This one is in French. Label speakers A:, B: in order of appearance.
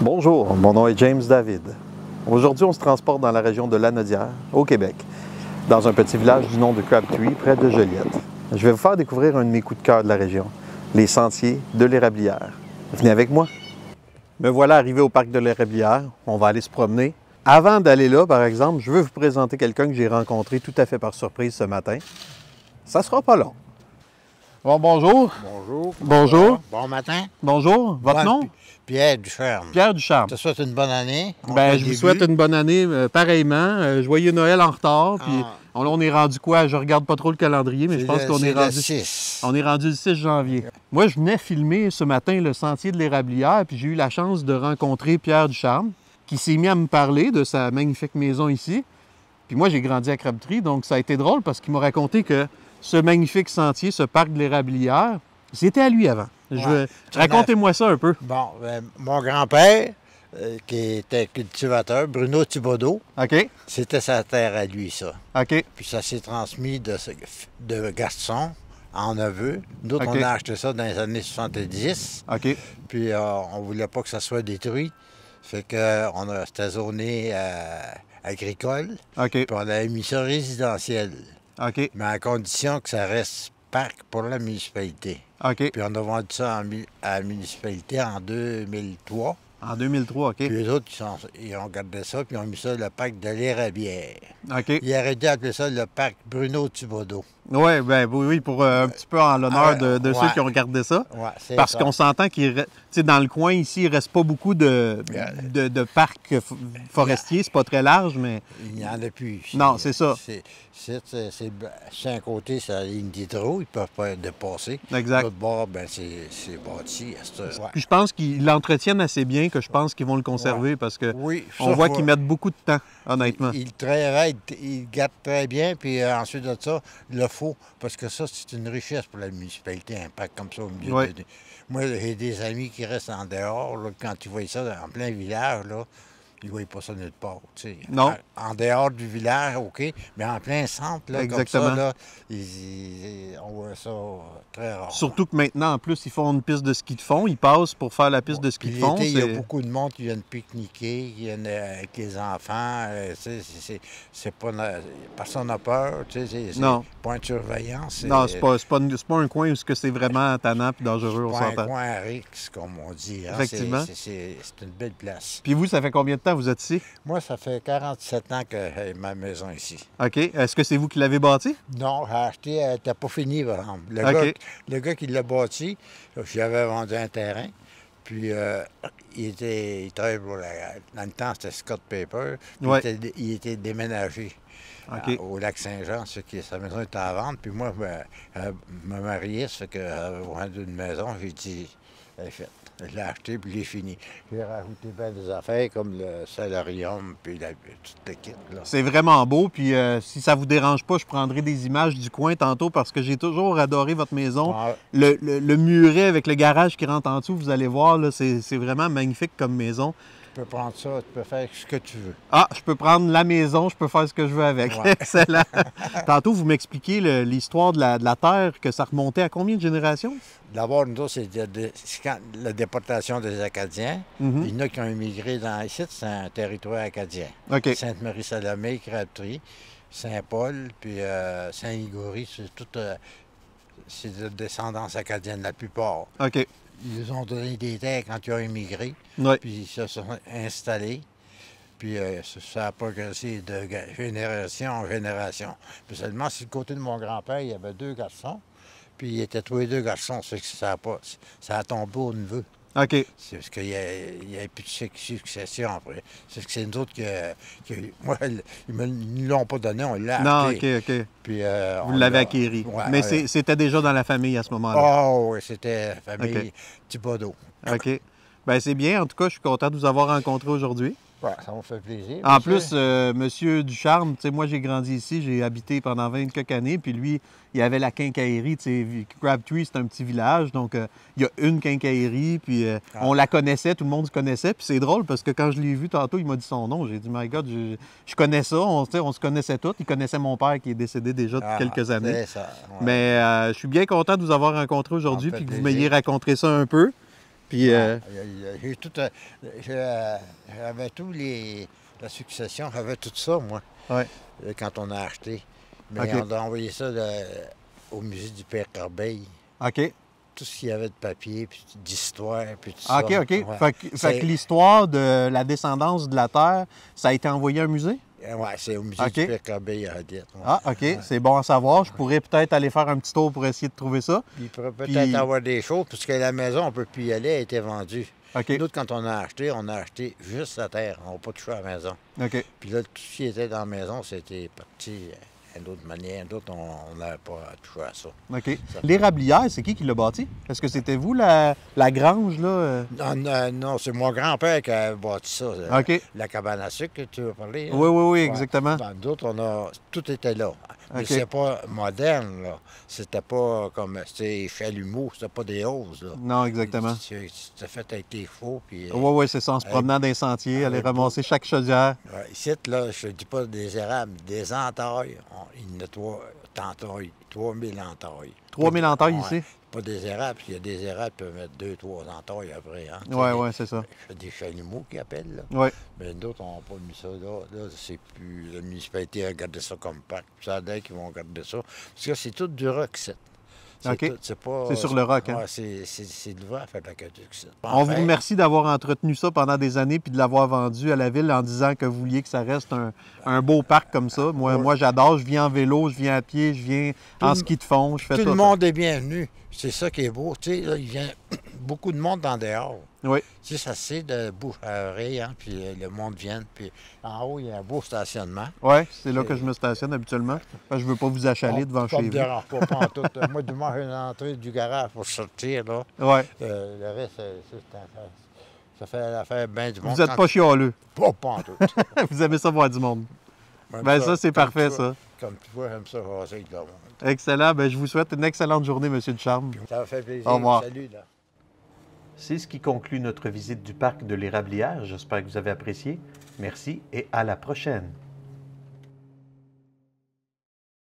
A: Bonjour, mon nom est James David. Aujourd'hui, on se transporte dans la région de Lanaudière, au Québec, dans un petit village du nom de Crabtree, près de Joliette. Je vais vous faire découvrir un de mes coups de cœur de la région, les sentiers de l'Érablière. Venez avec moi. Me voilà arrivé au parc de l'Érablière. On va aller se promener. Avant d'aller là, par exemple, je veux vous présenter quelqu'un que j'ai rencontré tout à fait par surprise ce matin. Ça sera pas long. Bon, bonjour.
B: Bonjour.
A: Bonjour.
B: Bon matin.
A: Bonjour. Votre nom?
B: Pierre Ducharme.
A: Pierre Ducharme.
B: Je te souhaite une bonne année.
A: Je vous souhaite une bonne année pareillement. Joyeux Noël en retard. Puis on est rendu quoi? Je regarde pas trop le calendrier, mais je pense qu'on est rendu...
B: 6.
A: On est rendu le 6 janvier. Moi, je venais filmer ce matin le sentier de l'Érablière, puis j'ai eu la chance de rencontrer Pierre Ducharme, qui s'est mis à me parler de sa magnifique maison ici. Puis moi, j'ai grandi à Crabtree, donc ça a été drôle parce qu'il m'a raconté que ce magnifique sentier, ce parc de l'Érablière, c'était à lui avant. Racontez-moi ça un peu.
B: Bon, mon grand-père, qui était cultivateur, Bruno Thibodeau,
A: OK.
B: c'était sa terre à lui, ça.
A: OK.
B: Puis ça s'est transmis de Gaston en neveu. Nous autres,
A: OK.
B: on a acheté ça dans les années 70.
A: OK.
B: Puis on ne voulait pas que ça soit détruit. Fait que c'était zoné agricole.
A: OK.
B: Puis on a mis ça résidentiel.
A: OK.
B: Mais à condition que ça reste parc pour la municipalité.
A: OK.
B: Puis on a vendu ça à la municipalité en 2003.
A: En 2003, OK.
B: Puis eux autres, ils ont gardé ça, puis ils ont mis ça le parc de l'Érablière.
A: OK.
B: Ils auraient dû appeler ça le parc Bruno Thibodeau.
A: Oui, oui, pour un petit peu en l'honneur de ceux qui ont regardé ça.
B: Ouais, c'est
A: Parce
B: ça.
A: qu'on s'entend qu'il dans le coin ici, il ne reste pas beaucoup de parcs forestiers. C'est pas très large, mais...
B: Il n'y en a plus.
A: Non, c'est ça.
B: C'est un côté, c'est la ligne d'hydro, ils ne peuvent pas dépasser.
A: Exact.
B: L'autre bord, ben, c'est bâti. Ouais.
A: Puis je pense qu'ils l'entretiennent assez bien, que je pense qu'ils vont le conserver parce que
B: Oui,
A: on voit qu'ils mettent beaucoup de temps, honnêtement.
B: Ils travaillent, ils gardent très bien, puis ensuite de ça, il le faut, parce que ça, c'est une richesse pour la municipalité, un parc comme ça au milieu
A: Oui.
B: Moi, j'ai des amis qui restent en dehors, là, quand ils voient ça en plein village, là, ils ne voient pas ça nulle part, tu sais.
A: Non.
B: En dehors du village, OK, mais en plein centre, là,
A: Exactement.
B: comme ça, là, on voit ça très rare.
A: Surtout que maintenant, en plus, ils font une piste de ski de fond. Ils passent pour faire la piste de ski de
B: Puis
A: fond.
B: l'été, il y a beaucoup de monde qui viennent pique-niquer, qui viennent avec les enfants. C'est pas... Personne n'a peur, tu sais. C'est
A: Non.
B: pas une surveillance.
A: Non, c'est pas un coin où c'est vraiment tannant et dangereux, on
B: C'est pas un
A: s'entend.
B: coin à risque, comme on dit. Hein.
A: Effectivement.
B: C'est une belle place.
A: Puis vous, ça fait combien de temps que vous êtes ici?
B: Moi, ça fait 47 ans que j'ai ma maison ici.
A: OK. Est-ce que c'est vous qui l'avez bâti?
B: Non, j'ai acheté, elle n'était pas finie, par exemple.
A: OK.
B: Le gars qui l'a bâti, j'avais vendu un terrain. Puis, il travaillait pour dans le temps, c'était Scott Paper. Puis
A: Ouais.
B: il était déménagé
A: OK.
B: au Lac-Saint-Jean. Sa maison était à vendre. Puis moi, me marié, ça fait que j'avais vendu une maison. J'ai dit, elle est faite. Je l'ai acheté, puis je l'ai fini. J'ai rajouté bien des affaires comme le solarium, puis toute l'équipe.
A: C'est vraiment beau. Puis si ça vous dérange pas, je prendrai des images du coin tantôt parce que j'ai toujours adoré votre maison.
B: Ah,
A: Le muret avec le garage qui rentre en dessous, vous allez voir, là, c'est vraiment magnifique comme maison.
B: tu peux prendre ça, tu peux faire ce que tu veux.
A: Ah, je peux prendre la maison, je peux faire ce que je veux avec.
B: Ouais.
A: Excellent. Tantôt, vous m'expliquiez l'histoire de la terre, que ça remontait à combien de générations?
B: D'abord, nous autres, c'est quand la déportation des Acadiens.
A: Mhm.
B: Il y en a qui ont immigré dans ici, c'est un territoire acadien.
A: OK.
B: Sainte-Marie-Salomé, Crabtree, Saint-Paul, puis Saint-Ligory, c'est tout c'est de descendance acadienne, la plupart.
A: OK.
B: Ils ont donné des terres quand ils ont immigré,
A: Oui.
B: puis ils se sont installés. Puis ça a progressé de génération en génération. Puis seulement, sur le côté de mon grand-père, il y avait 2 garçons. Puis ils étaient tous les 2 garçons. Ça a tombé au neveu.
A: OK.
B: C'est parce qu'il n'y avait plus de succession après. C'est ce que c'est nous autres moi, ils ne nous l'ont pas donné, on l'a
A: Non,
B: acheté.
A: OK.
B: Puis,
A: Vous l'avez acquéri.
B: Ouais,
A: Mais
B: ouais.
A: c'était déjà dans la famille à ce moment-là.
B: Oh, oui, c'était la famille
A: OK.
B: Thibodeau.
A: OK. Bien, c'est bien. En tout cas, je suis content de vous avoir rencontré aujourd'hui.
B: Ouais, ça m'a fait plaisir.
A: En
B: monsieur.
A: plus, Monsieur Ducharme, tu sais, moi, j'ai grandi ici, j'ai habité pendant 20 quelques années, puis lui, il y avait la quincaillerie, tu sais, Crabtree, c'est un petit village, donc il y a une quincaillerie, puis on la connaissait, tout le monde se connaissait, puis c'est drôle parce que quand je l'ai vu tantôt, il m'a dit son nom, j'ai dit, my God, je connais ça, on se connaissait tous, il connaissait mon père qui est décédé déjà depuis quelques années.
B: C'est ça. Ouais.
A: Mais je suis bien content de vous avoir rencontré aujourd'hui,
B: Ça me fait
A: puis que vous
B: plaisir.
A: m'ayez raconté ça un peu. Puis,
B: J'ai tout, j'avais tous les... La succession, j'avais tout ça, moi,
A: ouais.
B: quand on a acheté. Mais
A: OK.
B: on a envoyé ça au musée du Père Corbeil.
A: OK.
B: Tout ce qu'il y avait de papier, puis d'histoire, puis tout
A: OK,
B: ça.
A: OK.
B: Ouais.
A: Fait que l'histoire de la descendance de la Terre, ça a été envoyé à un musée?
B: Oui, c'est au musée
A: OK.
B: du Père Corbeil à Odette. Ouais.
A: Ah, OK.
B: Ouais.
A: C'est bon à savoir. Je pourrais peut-être aller faire un petit tour pour essayer de trouver ça.
B: Puis il pourrait peut-être
A: Puis-
B: avoir des choses, parce que la maison, on ne peut plus y aller, elle a été vendue.
A: OK.
B: Nous, quand on a acheté juste la terre. On n'a pas touché à la maison.
A: OK.
B: Puis là, tout ce qui était dans la maison, c'était parti d'une autre manière. D'autres, on n'avait pas touché à ça.
A: OK. L'érablière, c'est qui l'a bâti? Est-ce que c'était vous, la grange, là?
B: Non, c'est mon grand-père qui a bâti ça.
A: OK.
B: La cabane à sucre que tu veux parler. hein?
A: Oui, oui, oui,
B: Ouais.
A: exactement.
B: Ben, d'autres, tout était là. Mais
A: OK.
B: c'est pas moderne, là. C'était pas comme, c'était chalumeau, c'était pas des hausses, là.
A: Non, exactement.
B: C'était fait avec des chevaux, puis...
A: Oui, oui, c'est ça. En se promenant dans les sentiers, aller ramasser chaque chaudière.
B: Ouais, ici, là, je ne dis pas des érables, des entailles. Il y en a 3000 entailles.
A: 3000 entailles
B: Ouais,
A: ici?
B: Pas des érables, parce qu'il y a des érables qui peuvent mettre 2-3 entailles après. Hein,
A: Oui, oui, c'est ça.
B: C'est des chalumeaux qu'ils appellent, là.
A: Oui.
B: Mais d'autres n'ont pas mis ça là. Là, c'est plus... La municipalité a gardé ça comme parc. Ça a l'air qu'ils vont garder ça. Parce que c'est tout du roc, c'est.
A: OK.
B: C'est pas...
A: C'est sur le roc, hein?
B: Ouais, c'est de l'hiver, fait la caduc, c'est.
A: On vous remercie d'avoir entretenu ça pendant des années puis de l'avoir vendu à la ville en disant que vous vouliez que ça reste un beau parc comme ça. Moi j'adore. Je viens en vélo, je viens à pied, je viens en ski de fond, je fais
B: Tout
A: tout.
B: le monde est bienvenu. C'est ça qui est beau. Tu sais, là, il vient beaucoup de monde dans dehors.
A: Oui.
B: Tu sais, ça c'est de bouche à oreille, hein, puis le monde vient. Puis en haut, il y a un beau stationnement.
A: Oui, c'est là que je me stationne habituellement. Parce que je veux pas vous achaler devant
B: Ça
A: chez
B: me
A: vous.
B: dérange pas, pas en tout. Moi, du moins, j'ai l'entrée du garage pour sortir, là.
A: Oui.
B: Le reste, ça fait l'affaire bien du monde.
A: Vous n'êtes pas chialeux.
B: Pas en tout.
A: Vous aimez ça voir du monde.
B: Même
A: Ben ça, c'est
B: comme
A: parfait,
B: tu
A: ça.
B: vois- Comme tu vois, j'aime ça jaser avec le monde.
A: Excellent. Ben, je vous souhaite une excellente journée, Monsieur Ducharme.
B: Ça m'a fait plaisir.
A: Au revoir.
B: Salut, là.
A: C'est ce qui conclut notre visite du parc de l'Érablière. J'espère que vous avez apprécié. Merci et à la prochaine.